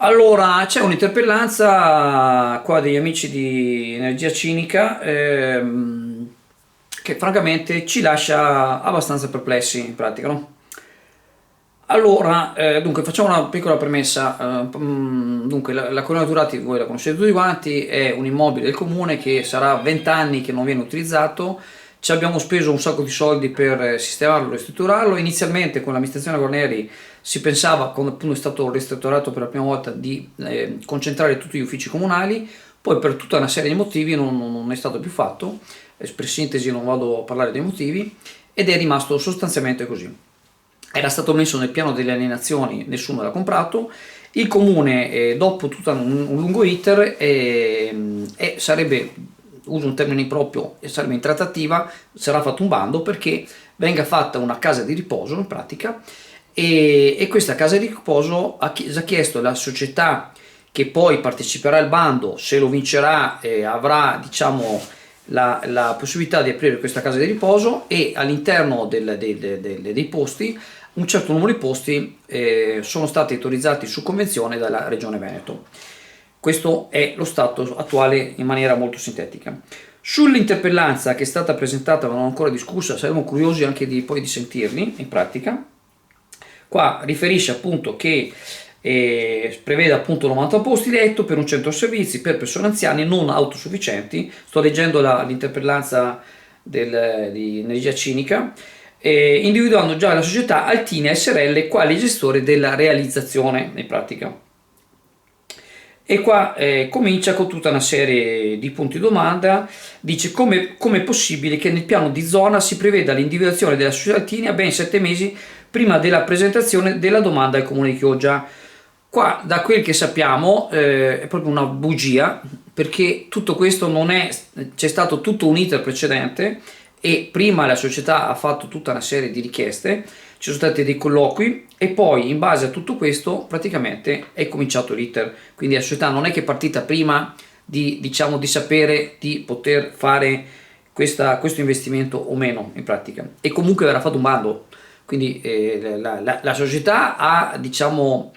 Allora, c'è un'interpellanza qua degli amici di Energia Cinica che francamente ci lascia abbastanza perplessi in pratica, no? Allora, dunque facciamo una piccola premessa. Dunque, la Colonna Turati, voi la conoscete tutti quanti, è un immobile del comune che sarà 20 anni che non viene utilizzato. Ci abbiamo speso un sacco di soldi per sistemarlo, ristrutturarlo. Inizialmente con l'amministrazione Guarneri si pensava, quando appunto è stato ristrutturato per la prima volta, di concentrare tutti gli uffici comunali, poi per tutta una serie di motivi non è stato più fatto. Per sintesi non vado a parlare dei motivi, ed è rimasto sostanzialmente così. Era stato messo nel piano delle alienazioni, nessuno l'ha comprato. Il comune, dopo tutto un lungo iter, sarebbe, uso un termine improprio, sarebbe in trattativa, sarà fatto un bando perché venga fatta una casa di riposo in pratica, e questa casa di riposo ha già chiesto alla società che poi parteciperà al bando, se lo vincerà, avrà diciamo la possibilità di aprire questa casa di riposo, e all'interno dei posti un certo numero di posti sono stati autorizzati su convenzione dalla Regione Veneto. Questo è lo stato attuale in maniera molto sintetica. Sull'interpellanza che è stata presentata, ma non ancora discussa, saremo curiosi anche poi di sentirli in pratica. Qua riferisce appunto che prevede appunto 90 posti letto per un centro servizi per persone anziane non autosufficienti. Sto leggendo l'interpellanza di Energia Cinica, individuando già la società Altina SRL quale gestore della realizzazione in pratica. E qua comincia con tutta una serie di punti domanda. Dice come è possibile che nel piano di zona si preveda l'individuazione della società Altina ben 7 mesi prima della presentazione della domanda al comune di Chioggia. Qua, da quel che sappiamo, è proprio una bugia, perché tutto questo non è, c'è stato tutto un iter precedente, e prima la società ha fatto tutta una serie di richieste, ci sono stati dei colloqui, e poi in base a tutto questo praticamente è cominciato l'iter. Quindi la società non è che è partita prima diciamo, di sapere di poter fare questo investimento o meno in pratica, e comunque verrà fatto un bando. Quindi la società ha diciamo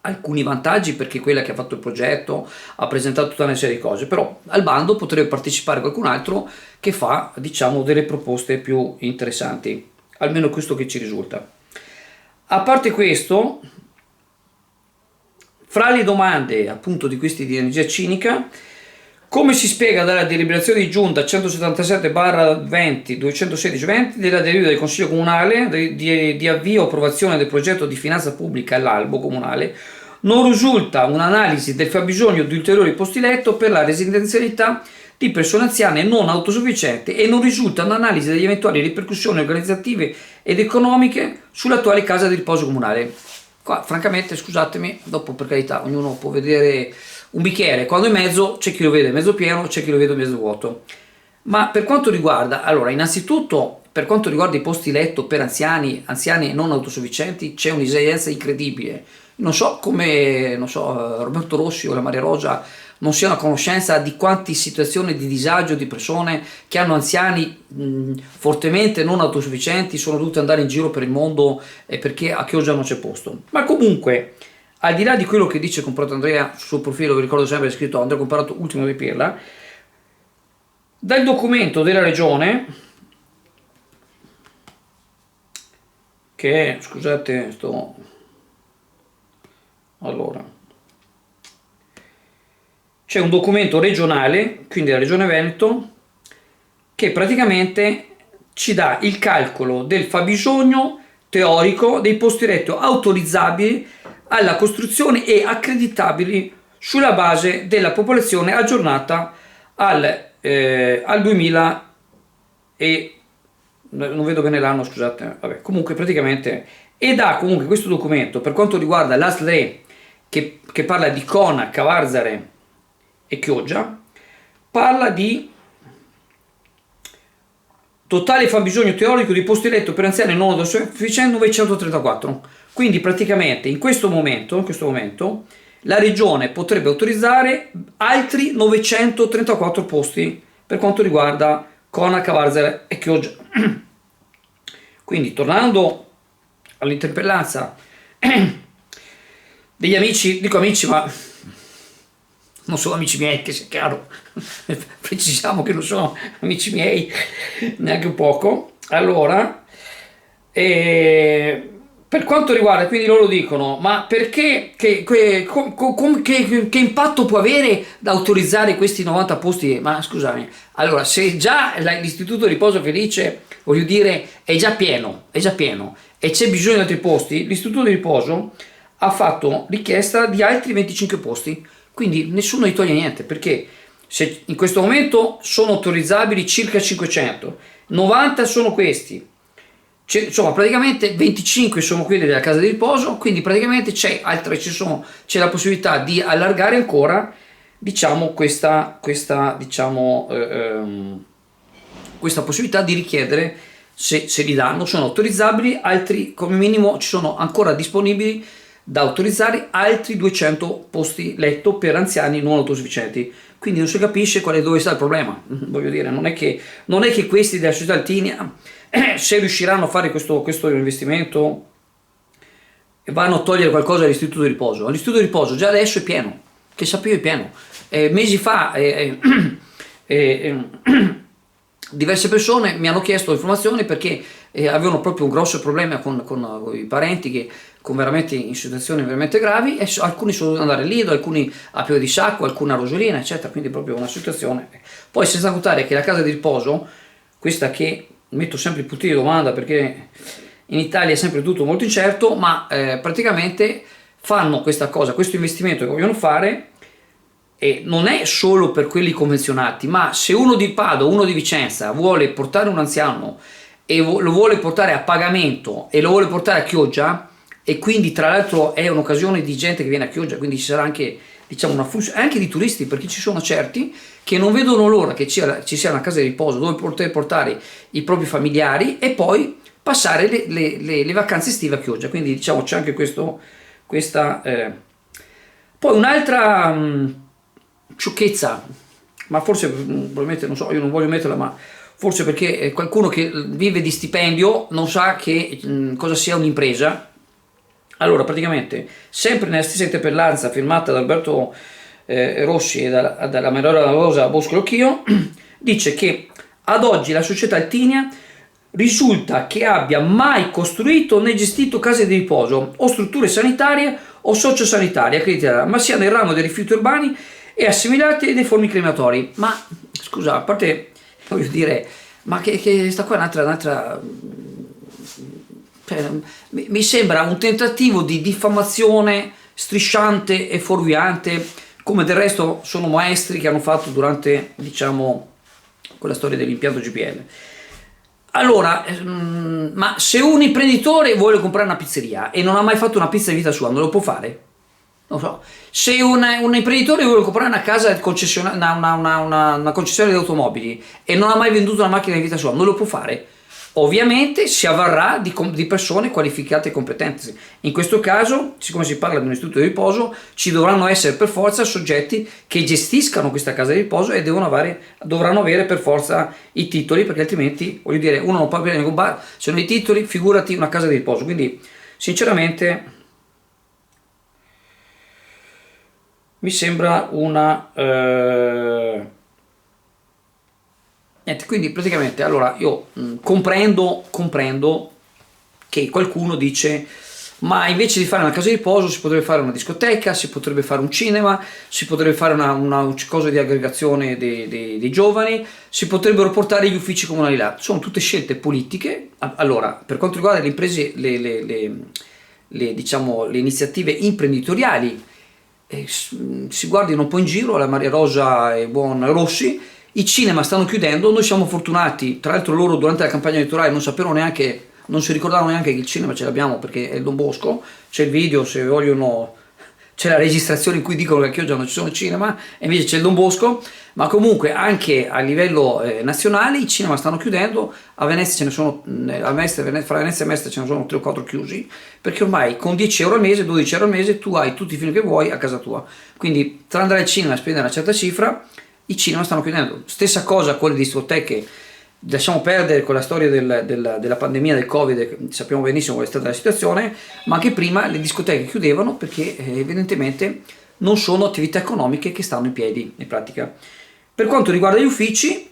alcuni vantaggi, perché quella che ha fatto il progetto ha presentato tutta una serie di cose, però al bando potrebbe partecipare qualcun altro che fa diciamo delle proposte più interessanti, almeno questo che ci risulta. A parte questo, fra le domande appunto di questi di Energia Cinica, come si spiega dalla deliberazione di giunta 177/20 della delibera del Consiglio Comunale di avvio e approvazione del progetto di finanza pubblica all'albo comunale, non risulta un'analisi del fabbisogno di ulteriori posti letto per la residenzialità di persone anziane non autosufficienti, e non risulta un'analisi delle eventuali ripercussioni organizzative ed economiche sull'attuale casa di riposo comunale. Qua francamente, scusatemi, dopo per carità ognuno può vedere un bicchiere quando è mezzo, c'è chi lo vede mezzo pieno, c'è chi lo vede mezzo vuoto. Ma per quanto riguarda, allora, innanzitutto, per quanto riguarda i posti letto per anziani non autosufficienti, c'è un'esigenza incredibile. Non so come, non so, Roberto Rossi o la Maria Rosa non siano a conoscenza di quante situazioni di disagio di persone che hanno anziani fortemente non autosufficienti, sono dovute andare in giro per il mondo perché a Chioggia non c'è posto. Ma comunque, al di là di quello che dice Comparato Andrea sul suo profilo, vi ricordo sempre è scritto Andrea Comparato ultimo di Pirla, dal documento della regione, che è, scusate, allora, c'è un documento regionale, quindi della regione Veneto, che praticamente ci dà il calcolo del fabbisogno teorico dei posti letto autorizzabili alla costruzione e accreditabili sulla base della popolazione aggiornata al 2000 e non vedo bene l'anno, scusate, vabbè, comunque praticamente, ed ha comunque questo documento per quanto riguarda l'ASLE che parla di Cona, Cavarzare e Chioggia, parla di totale fabbisogno teorico di posti letto per anziani non autosufficienti 934. Quindi praticamente in questo momento la regione potrebbe autorizzare altri 934 posti per quanto riguarda Cona, Cavarzare e Chioggia. Quindi tornando all'interpellanza degli amici, dico amici, ma non sono amici miei, che sia chiaro, precisiamo che non sono amici miei neanche un poco. Allora, per quanto riguarda, quindi loro dicono, ma perché, che impatto può avere da autorizzare questi 90 posti? Ma scusami, allora, se già l'istituto di riposo felice, voglio dire, è già pieno, e c'è bisogno di altri posti, l'istituto di riposo ha fatto richiesta di altri 25 posti, quindi nessuno gli toglie niente, perché se in questo momento sono autorizzabili circa 500, 90 sono questi, insomma praticamente 25 sono quelli della casa di riposo, quindi praticamente c'è la possibilità di allargare ancora, diciamo, questa possibilità di richiedere, se li danno, sono autorizzabili, altri come minimo ci sono ancora disponibili da autorizzare altri 200 posti letto per anziani non autosufficienti. Quindi non si capisce dove sta il problema. Voglio dire, non è che questi della società Altinia, se riusciranno a fare questo investimento, vanno a togliere qualcosa all'istituto di riposo. L'istituto di riposo già adesso è pieno, che sapevo è pieno. Mesi fa diverse persone mi hanno chiesto informazioni perché avevano proprio un grosso problema con i parenti che veramente in situazioni veramente gravi, e alcuni sono dovuti andare lì, alcuni a Pio di Sacco, alcuni a Rosolina, eccetera, quindi proprio una situazione. Poi senza contare che la casa di riposo, questa che metto sempre il puntino di domanda perché in Italia è sempre tutto molto incerto, ma praticamente fanno questa cosa, questo investimento che vogliono fare, e non è solo per quelli convenzionati, ma se uno di Padova, uno di Vicenza vuole portare un anziano e lo vuole portare a pagamento e lo vuole portare a Chioggia, e quindi tra l'altro è un'occasione di gente che viene a Chioggia, quindi ci sarà anche, diciamo, una funzione anche di turisti, perché ci sono certi che non vedono l'ora che ci sia una casa di riposo dove poter portare i propri familiari e poi passare le vacanze estive a Chioggia, quindi diciamo c'è anche questa poi un'altra sciocchezza, ma forse probabilmente non so, io non voglio metterla, ma forse perché qualcuno che vive di stipendio non sa cosa sia un'impresa. Allora, praticamente, sempre nella stessa interpellanza firmata da Alberto Rossi e dalla Manuela Rosa Bosco-Locchio, dice che ad oggi la società Altinia risulta che abbia mai costruito né gestito case di riposo o strutture sanitarie o sociosanitarie accreditate, ma sia nel ramo dei rifiuti urbani e assimilati e dei forni crematori. Ma scusa, a parte, voglio dire, ma che sta qua un'altra cioè, mi sembra un tentativo di diffamazione strisciante e fuorviante, come del resto sono maestri che hanno fatto durante, diciamo, quella storia dell'impianto GPL. Allora, ma se un imprenditore vuole comprare una pizzeria e non ha mai fatto una pizza in vita sua, non lo può fare? Non so. Se un imprenditore vuole comprare una casa una concessionaria di automobili e non ha mai venduto una macchina in vita sua, non lo può fare? Ovviamente si avvarrà di persone qualificate e competenti. In questo caso, siccome si parla di un istituto di riposo, ci dovranno essere per forza soggetti che gestiscano questa casa di riposo e dovranno avere per forza i titoli, perché altrimenti, voglio dire, uno non può aprire un bar se non ha i titoli, figurati una casa di riposo. Quindi, sinceramente, mi sembra una niente. Quindi praticamente, allora, io comprendo che qualcuno dice, ma invece di fare una casa di riposo si potrebbe fare una discoteca, si potrebbe fare un cinema, si potrebbe fare una cosa di aggregazione dei giovani, si potrebbero portare gli uffici comunali là. Sono tutte scelte politiche. Allora, per quanto riguarda le imprese, diciamo, le iniziative imprenditoriali, si guardino un po' in giro alla Maria Rosa e buon Rossi. I cinema stanno chiudendo, noi siamo fortunati, tra l'altro loro durante la campagna elettorale non si ricordavano neanche che il cinema ce l'abbiamo perché è il Don Bosco, c'è il video, se vogliono, c'è la registrazione in cui dicono che a Chioggia non ci sono cinema e invece c'è il Don Bosco, ma comunque anche a livello nazionale i cinema stanno chiudendo. A Venezia ce ne sono, fra Venezia e Mestre ce ne sono 3 o 4 chiusi, perché ormai con 10 euro al mese, 12 euro al mese tu hai tutti i film che vuoi a casa tua, quindi tra andare al cinema e spendere una certa cifra, i cinema stanno chiudendo. Stessa cosa con le discoteche lasciamo perdere con la storia della pandemia del Covid, sappiamo benissimo qual è stata la situazione, ma anche prima le discoteche chiudevano perché evidentemente non sono attività economiche che stanno in piedi in pratica. Per quanto riguarda gli uffici,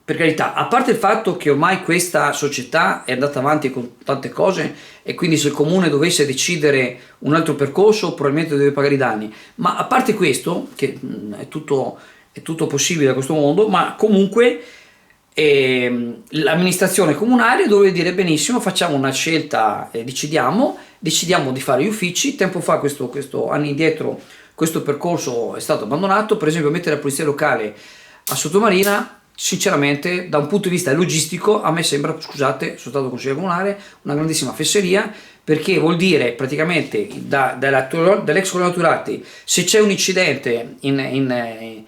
per carità, a parte il fatto che ormai questa società è andata avanti con tante cose e quindi se il comune dovesse decidere un altro percorso probabilmente deve pagare i danni, ma a parte questo, che è tutto possibile da questo mondo, ma comunque l'amministrazione comunale dovrebbe dire benissimo, facciamo una scelta, decidiamo di fare gli uffici. Tempo fa, questo anni indietro, questo percorso è stato abbandonato. Per esempio, mettere la polizia locale a Sottomarina, sinceramente, da un punto di vista logistico, a me sembra, scusate, sono stato consigliere comunale, una grandissima fesseria, perché vuol dire praticamente dall'ex colonna Turati, se c'è un incidente in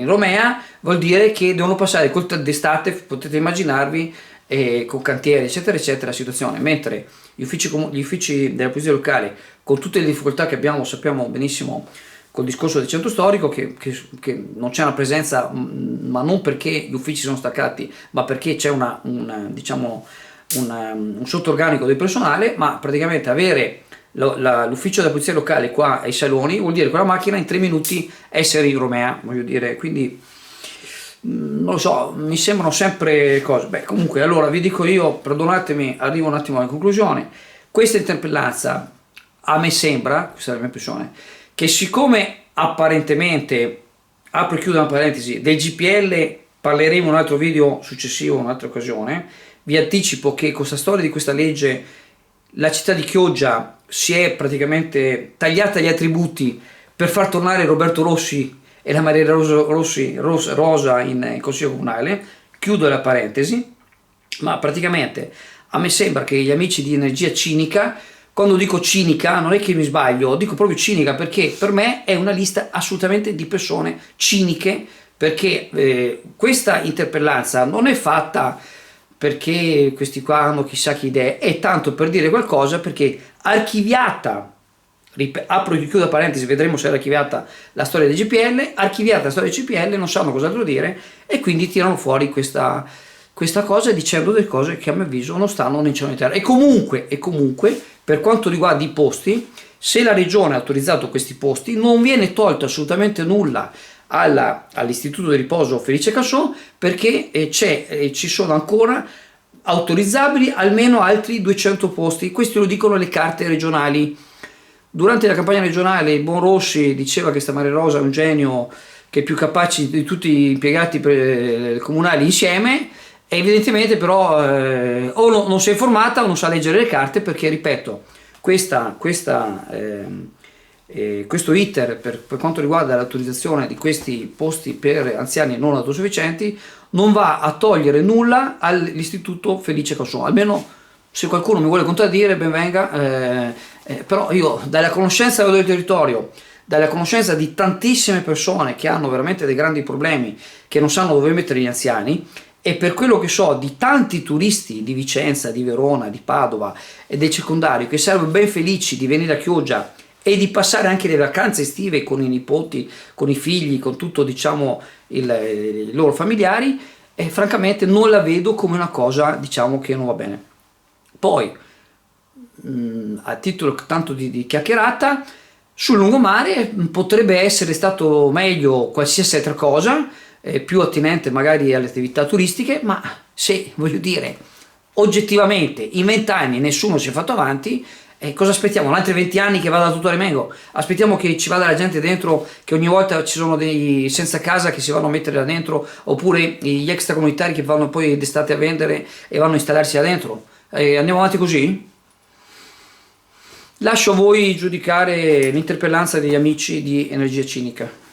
Romea, vuol dire che devono passare d'estate, potete immaginarvi, con cantieri eccetera eccetera la situazione, mentre gli uffici della polizia locale, con tutte le difficoltà che abbiamo, sappiamo benissimo col discorso del centro storico, che non c'è una presenza, ma non perché gli uffici sono staccati, ma perché c'è diciamo, un sottorganico del personale, ma praticamente avere l'ufficio della polizia locale qua ai Saloni vuol dire con la macchina in 3 minuti essere in Romea, voglio dire, quindi non lo so, mi sembrano sempre cose. Beh, comunque, allora vi dico io, perdonatemi, arrivo un attimo alla conclusione. Questa interpellanza, a me sembra, questa è la mia impressione, che siccome apparentemente, apro e chiudo una parentesi, del GPL parleremo in un altro video successivo, in un'altra occasione. Vi anticipo che con questa storia di questa legge la città di Chioggia si è praticamente tagliata gli attributi per far tornare Roberto Rossi e la Maria Rosa in consiglio comunale. Chiudo la parentesi, ma praticamente a me sembra che gli amici di Energia Cinica, quando dico cinica non è che mi sbaglio, dico proprio cinica, perché per me è una lista assolutamente di persone ciniche, perché questa interpellanza non è fatta perché questi qua hanno chissà che idee, è tanto per dire qualcosa, perché archiviata, apro e chiudo parentesi, vedremo se è archiviata la storia del GPL, archiviata la storia del GPL, non sanno cos'altro dire e quindi tirano fuori questa cosa dicendo delle cose che a mio avviso non stanno né in cielo né in terra. E comunque, per quanto riguarda i posti, se la regione ha autorizzato questi posti, non viene tolto assolutamente nulla all'istituto di riposo Felice Casson, perché ci sono ancora autorizzabili almeno altri 200 posti. Questo lo dicono le carte regionali. Durante la campagna regionale il buon Rossi diceva che sta Maria Rosa è un genio, che è più capace di tutti gli impiegati comunali insieme. E evidentemente però o non si è informata o non sa leggere le carte, perché ripeto, questo iter per quanto riguarda l'autorizzazione di questi posti per anziani non autosufficienti non va a togliere nulla all'istituto Felice Casson. Almeno, se qualcuno mi vuole contraddire, ben venga, però io, dalla conoscenza del territorio, dalla conoscenza di tantissime persone che hanno veramente dei grandi problemi, che non sanno dove mettere gli anziani, e per quello che so di tanti turisti di Vicenza, di Verona, di Padova e del circondario che sarebbero ben felici di venire a Chioggia e di passare anche le vacanze estive con i nipoti, con i figli, con tutto, diciamo, i loro familiari, e francamente non la vedo come una cosa, diciamo, che non va bene. Poi, a titolo tanto di chiacchierata, sul lungomare potrebbe essere stato meglio qualsiasi altra cosa, più attinente magari alle attività turistiche, ma se, voglio dire, oggettivamente in 20 anni nessuno si è fatto avanti, cosa aspettiamo? Altri 20 anni che vada tutto a remengo? Aspettiamo che ci vada la gente dentro, che ogni volta ci sono dei senza casa che si vanno a mettere là dentro, oppure gli extracomunitari che vanno poi d'estate a vendere e vanno a installarsi là dentro? Andiamo avanti così? Lascio a voi giudicare l'interpellanza degli amici di Energia Cinica.